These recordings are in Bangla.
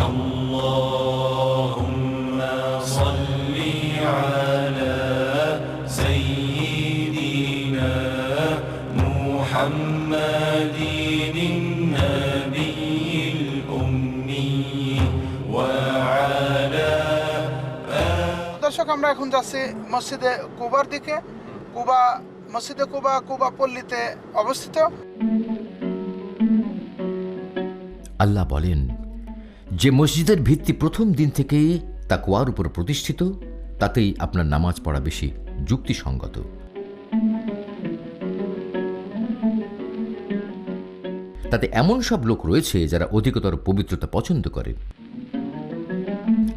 اللهم صل على سيدنا محمد النبي الأمي وعلى দর্শক, আমরা এখন যাচ্ছি মসজিদে কুবার দিকে। মসজিদে কুবা পল্লীতে অবস্থিত। আল্লাহ বলেন, যে মসজিদের ভিত্তি প্রথম দিন থেকেই তাকওয়ার উপর প্রতিষ্ঠিত, তাতেই আপনার নামাজ পড়া বেশি যুক্তিসঙ্গত। তাতে এমন সব লোক রয়েছে যারা অধিকতর পবিত্রতা পছন্দ করে।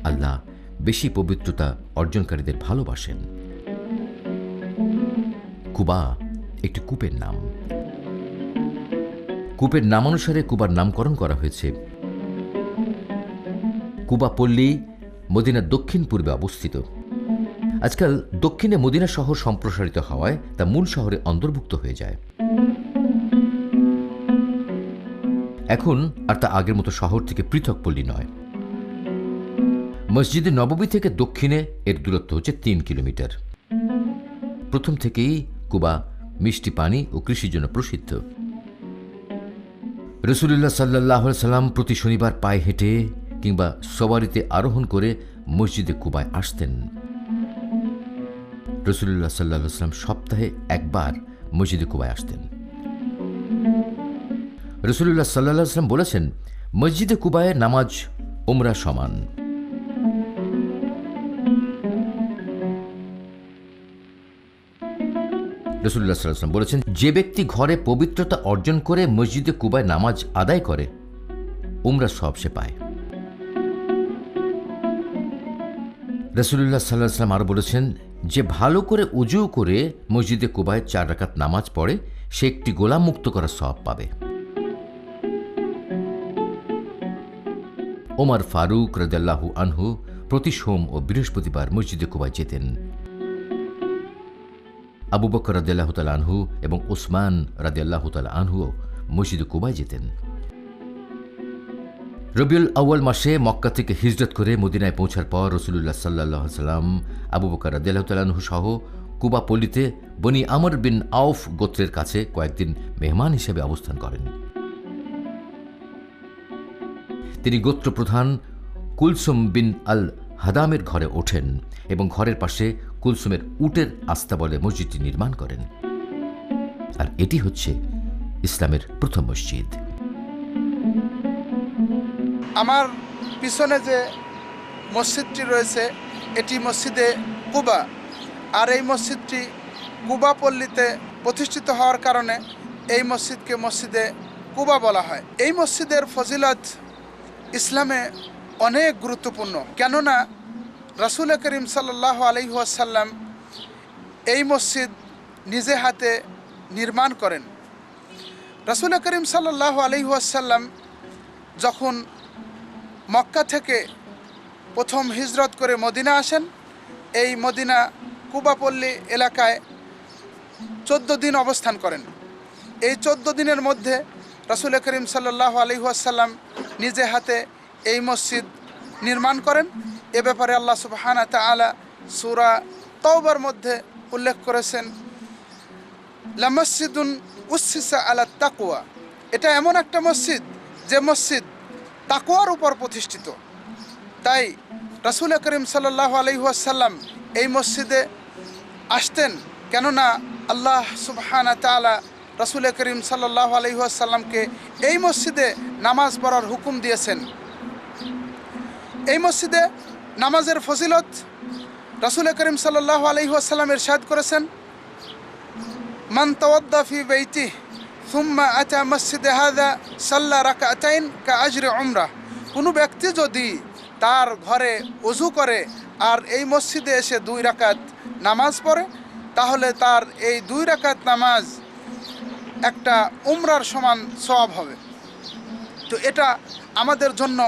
আল্লাহ বেশি পবিত্রতা অর্জনকারীদের ভালোবাসেন। কুবা একটি কূপের নাম। কূপের নামানুসারে কুবার নামকরণ করা হয়েছে। কুবা পল্লী মদিনার দক্ষিণ পূর্বে অবস্থিত। আজকাল দক্ষিণে মদিনা শহর সম্প্রসারিত হওয়ায় তা মূল শহরে অন্তর্ভুক্ত হয়ে যায়। এখন আর তা আগের মতো শহর থেকে পৃথক পল্লী নয়। মসজিদে নববী থেকে দক্ষিণে এর দূরত্ব হচ্ছে 3 কিলোমিটার। প্রথম থেকেই কুবা মিষ্টি পানি ও কৃষির জন্য প্রসিদ্ধ। রাসূলুল্লাহ সাল্লাল্লাহু আলাইহি সাল্লাম প্রতি শনিবার পায়ে হেঁটে কিংবা সওয়ারিতে আরোহণ করে মসজিদে কুবায় আসতেন। রাসূলুল্লাহ সাল্লাল্লাহু আলাইহি সাল্লাম সপ্তাহে একবার মসজিদে কুবায় আসতেন। রাসূলুল্লাহ সাল্লাল্লাহু আলাইহি সাল্লাম বলেছেন, মসজিদে কুবায় নামাজ উমরা সমান। রাসূলুল্লাহ সাল্লাল্লাহু আলাইহি ওয়াসাল্লাম বলেছেন, যে ব্যক্তি ঘরে পবিত্রতা অর্জন করে মসজিদে কুবায় নামাজ আদায় করে, উমরা সওয়াব সে পায়। রাসূলুল্লাহ সাল্লাল্লাহু আলাইহি ওয়াসাল্লাম আরো বলেছেন, যে ভালো করে উযু করে মসজিদে কুবায় 4 রাকাত নামাজ পড়ে, সে একটি গোলাম মুক্ত করার সওয়াব পাবে। ওমর ফারুক রাদিয়াল্লাহু আনহু প্রতি সোম ও বৃহস্পতিবার মসজিদে কুবায় যেতেন। আবু বকর রাদিয়াল্লাহু তাআলা আনহু এবং ওসমান রাদিয়াল্লাহু তাআলা আনহু মসজিদে কুবায় যেতেন। রবিউল আউয়াল মাসে মক্কা থেকে হিজরত করে মদিনায় পৌঁছার পর রাসূলুল্লাহ সাল্লাল্লাহু আলাইহি ওয়াসাল্লাম আবু বকর রাদিয়াল্লাহু তাআলা আনহু সহ কুবা পল্লীতে বনি আমর বিন আউফ গোত্রের কাছে কয়েকদিন মেহমান হিসেবে অবস্থান করেন। তিনি গোত্রপ্রধান কুলসুম বিন আল হাদামের ঘরে ওঠেন এবং ঘরের পাশে কুলসুমের উটের আস্তাবলে মসজিদটি নির্মাণ করেন। আর এটি হচ্ছে ইসলামের প্রথম মসজিদ। আমার পিছনে যে মসজিদটি রয়েছে, এটি মসজিদে কুবা। আর এই মসজিদটি কুবা পল্লীতে প্রতিষ্ঠিত হওয়ার কারণে এই মসজিদকে মসজিদে কুবা বলা হয়। এই মসজিদের ফজিলত ইসলামে অনেক গুরুত্বপূর্ণ, কেননা রাসূল করিম সাল্লাল্লাহু আলাইহি ওয়াসাল্লাম এই মসজিদ নিজে হাতে নির্মাণ করেন। রাসূল করিম সাল্লাল্লাহু আলাইহি ওয়াসাল্লাম যখন মক্কা থেকে প্রথম হিজরত করে মদিনা আসেন, এই মদিনা কুবা পল্লী এলাকায় 14 দিন অবস্থান করেন। এই 14 দিনের মধ্যে রাসূল করিম সাল্লাল্লাহু আলাইহি ওয়াসাল্লাম নিজে হাতে এই মসজিদ নির্মাণ করেন। এ ব্যাপারে আল্লাহ সুবহানাহু ওয়া তাআলা সূরা তাওবার মধ্যে উল্লেখ করেছেন, লামসজিদুন উসসিসা আলা তাকওয়া। এটা এমন একটা মসজিদ যে মসজিদ তাকওয়ার উপর প্রতিষ্ঠিত। তাই রাসূল করিম সাল্লাল্লাহু আলাইহি ওয়াসাল্লাম এই মসজিদে আসতেন, কেননা আল্লাহ সুবহানাহু ওয়া তাআলা রাসূল করিম সাল্লাল্লাহু আলাইহি ওয়াসাল্লামকে এই মসজিদে নামাজ পড়ার হুকুম দিয়েছেন। এই মসজিদে নামাজের ফজিলত রাসূল করিম সাল্লাল্লাহু আলাইহি ওয়াসাল্লাম ইরশাদ করেছেন, মান তাওয়াদ্দা ফি বাইতিহি সুম্মা আতা মসজিদে হাযা সাল্লা রাকাতাইন কাআজরি উমরা। কোনো ব্যক্তি যদি তার ঘরে ওযু করে আর এই মসজিদে এসে 2 রাকাত নামাজ পড়ে, তাহলে তার এই 2 রাকাত নামাজ একটা উমরার সমান সওয়াব হবে। তো এটা আমাদের জন্য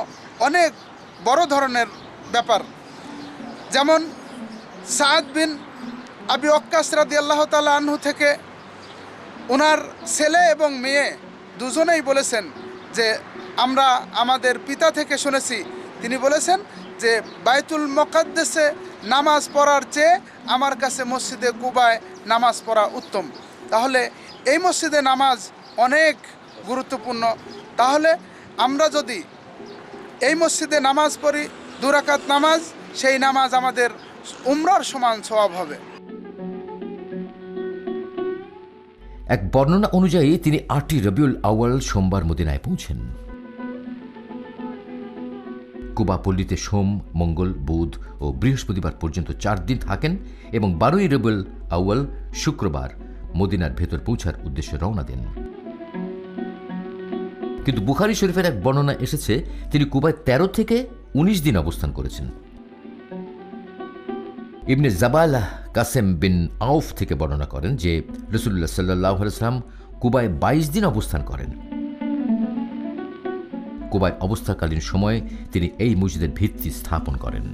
অনেক বড় ধরনের ব্যাপার। যেমন সাদ বিন আবি ওয়াক্কাস রাদিয়াল্লাহু তাআলা আনহু থেকে ওনার ছেলে এবং মেয়ে দুজনেই বলেছেন যে আমরা আমাদের পিতা থেকে শুনেছি, তিনি বলেছেন যে বাইতুল মুকাদ্দাসে নামাজ পড়ার চেয়ে আমার কাছে মসজিদে কুবায় নামাজ পড়া উত্তম। তাহলে এই মসজিদে নামাজ অনেক গুরুত্বপূর্ণ। তাহলে আমরা যদি এই মসজিদে নামাজ পড়ি 2 রাকাত নামাজ, সেই নামাজ আমাদের উমরার সমান সওয়াব হবে। এক বর্ণনা অনুযায়ী তিনি 8ই রবিউল আউয়াল সোমবার মদিনায় পৌঁছেন। কুবা পল্লীতে সোম, মঙ্গল, বুধ ও বৃহস্পতিবার পর্যন্ত 4 দিন থাকেন এবং 12ই রবিউল আউয়াল শুক্রবার মদিনার ভেতর পৌঁছার উদ্দেশ্যে রওনা দেন। কিন্তু বুখারী শরীফের এক বর্ণনা এসেছে তিনি কুবায় 13 থেকে 19 দিন অবস্থান করেছেন। ইবনে জাবালাহ কাসেম বিন আউফ থেকে বর্ণনা করেন যে রাসূলুল্লাহ সাল্লাল্লাহু আলাইহি ওয়াসাল্লাম কুবায় 22 দিন অবস্থান করেন। কুবায় অবস্থাকালীন সময়ে তিনি এই মসজিদের ভিত্তি স্থাপন করেন।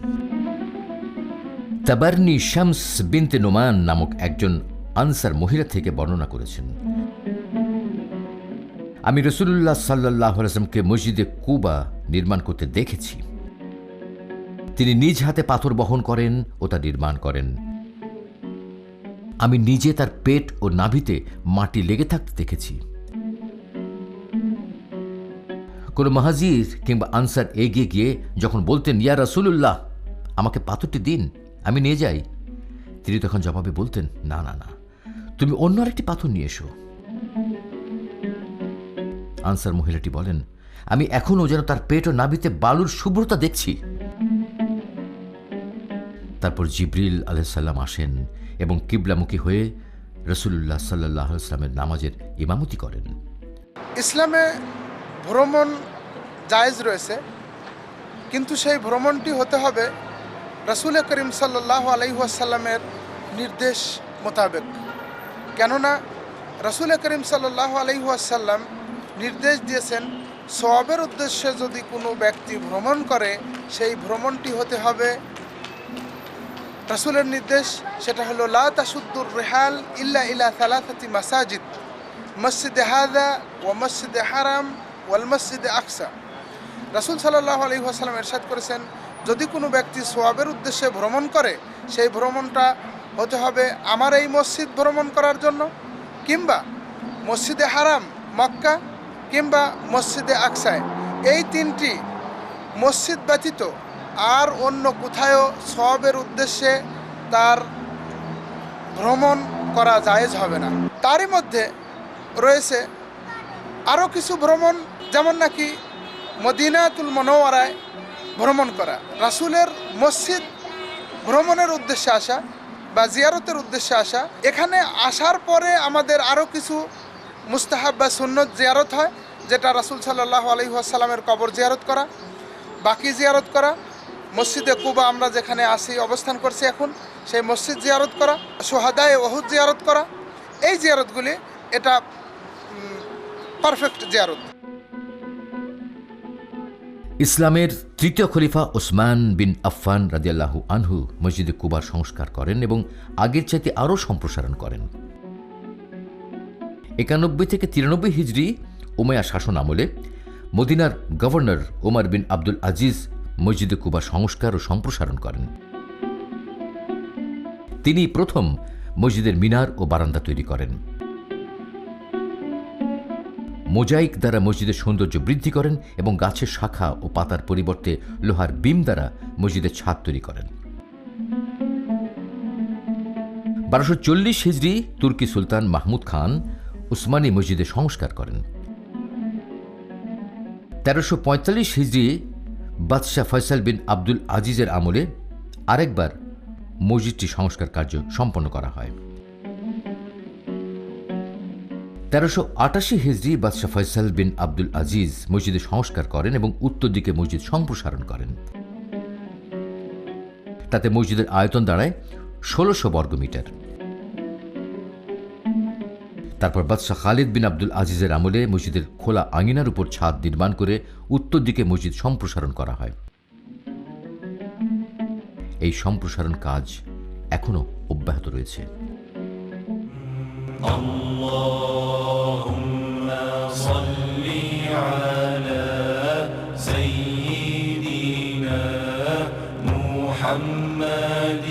তাবারনি শামস বিনতে নোমান নামক একজন আনসার মহিলা থেকে বর্ণনা করেছেন, আমি রাসূলুল্লাহ সাল্লাল্লাহু আলাইহি ওয়াসাল্লামকে মসজিদে কুবা নির্মাণ করতে দেখেছি। তিনি নিজ হাতে পাথর বহন করেন ও তা নির্মাণ করেন। আমি নিজে তার পেট ও নাভিতে মাটি লেগে থাকতে দেখেছি। কোন মুহাজির কিংবা আনসার এগিয়ে গিয়ে যখন বলতেন, ইয়া রাসূলুল্লাহ, আমাকে পাথরটি দিন, আমি নিয়ে যাই, তিনি তখন জবাবে বলতেন, না না না, তুমি অন্য আরেকটি পাথর নিয়ে এসো। আনসার মহিলাটি বলেন, আমি এখনও যেন তার পেট ও নাভিতে বালুর শুভ্রতা দেখছি। তারপর জিবরিল আলাইহিস সালাম আসেন এবং কিবলামুখী হয়ে রাসূলুল্লাহ সাল্লাল্লাহু আলাইহি ওয়াসাল্লামের নামাজের ইমামতি করেন। ইসলামে ভ্রমণ জায়েজ রয়েছে, কিন্তু সেই ভ্রমণটি হতে হবে রাসূল করিম সাল্লাল্লাহু আলাইহি ওয়াসাল্লামের নির্দেশ মোতাবেক। কেননা রাসূল করিম সাল্লাল্লাহু আলাইহি ওয়াসাল্লাম নির্দেশ দিয়েছেন, সওয়াবের উদ্দেশ্যে যদি কোনো ব্যক্তি ভ্রমণ করে সেই ভ্রমণটি হতে হবে রাসূলের নির্দেশ, সেটা হলো লা তাশুদ্দুর রিহাল ইল্লা ইলা সালাসাতি মাসাজিদ, মসজিদে হাযা ওয়া মসজিদে হারাম ওয়াল মসজিদে আকসা। রাসূল সাল্লাল্লাহু আলাইহি ওয়াসাল্লাম ইরশাদ করেছেন, যদি কোনো ব্যক্তি সওয়াবের উদ্দেশ্যে ভ্রমণ করে সেই ভ্রমণটা হতে হবে আমার এই মসজিদ ভ্রমণ করার জন্য, কিংবা মসজিদে হারাম মক্কা, কিংবা মসজিদে আকসায়। এই 3টি মসজিদ ব্যতীত আর অন্য কোথায়ও সওয়াবের উদ্দেশ্যে তার ভ্রমণ করা জায়েজ হবে না। তারই মধ্যে রয়েছে আরও কিছু ভ্রমণ, যেমন নাকি মদিনাতুল মুনাওয়ারায় ভ্রমণ করা, রাসূলের মসজিদ ভ্রমণের উদ্দেশ্যে আসা বা জিয়ারতের উদ্দেশ্যে আসা। এখানে আসার পরে আমাদের আরও কিছু মুস্তাহাব বা সুন্নত জিয়ারত হয়, যেটা রাসূল সাল্লাল্লাহু আলাইহি ওয়াসাল্লামের কবর জিয়ারত করা, বাকি জিয়ারত করা, মসজিদে কুবা আমরা যেখানে আসি অবস্থান করছি এখন সেই মসজিদ জিয়ারত করা, শুহাদায়ে উহুদ জিয়ারত করা। এই জিয়ারতগুলি এটা পারফেক্ট জিয়ারত। ইসলামের 3য় খলিফা ওসমান বিন আফফান রাদিয়াল্লাহু আনহু মসজিদে কুবার সংস্কার করেন এবং আগের চাইতে আরও সম্প্রসারণ করেন। 91 থেকে 93 হিজরি উমাইয়া শাসন আমলে মদিনার গভর্নর ওমর বিন আব্দুল আজিজ মসজিদে কুবা সংস্কার ও সম্প্রসারণ করেন। তিনি প্রথম মসজিদের মিনার ও বারান্দা তৈরি করেন। মোজাইক দ্বারা মসজিদের সৌন্দর্য বৃদ্ধি করেন এবং গাছের শাখা ও পাতার পরিবর্তে লোহার বিম দ্বারা মসজিদের ছাদ তৈরি করেন। 1240 হিজরি তুর্কি সুলতান মাহমুদ খান উসমানী মসজিদে সংস্কার করেন। 1345 হিজরি বাদশাহ ফয়সাল বিন আব্দুল আজিজের আমলে আরেকবার মসজিদটি সংস্কার কার্য সম্পন্ন করা হয়। 1388 হিজরি বাদশাহ ফয়সাল বিন আব্দুল আজিজ মসজিদে সংস্কার করেন এবং উত্তর দিকে মসজিদ সম্প্রসারণ করেন। তাতে মসজিদের আয়তন দাঁড়ায় 1600 বর্গমিটার। তারপর বাদশাহ খালিদ বিন আব্দুল আজিজের আমলে মসজিদের খোলা আঙিনার উপর ছাদ নির্মাণ করে উত্তর দিকে মসজিদ সম্প্রসারণ করা হয়। এই সম্প্রসারণ কাজ এখনো অব্যাহত রয়েছে। اللهم صل على محمد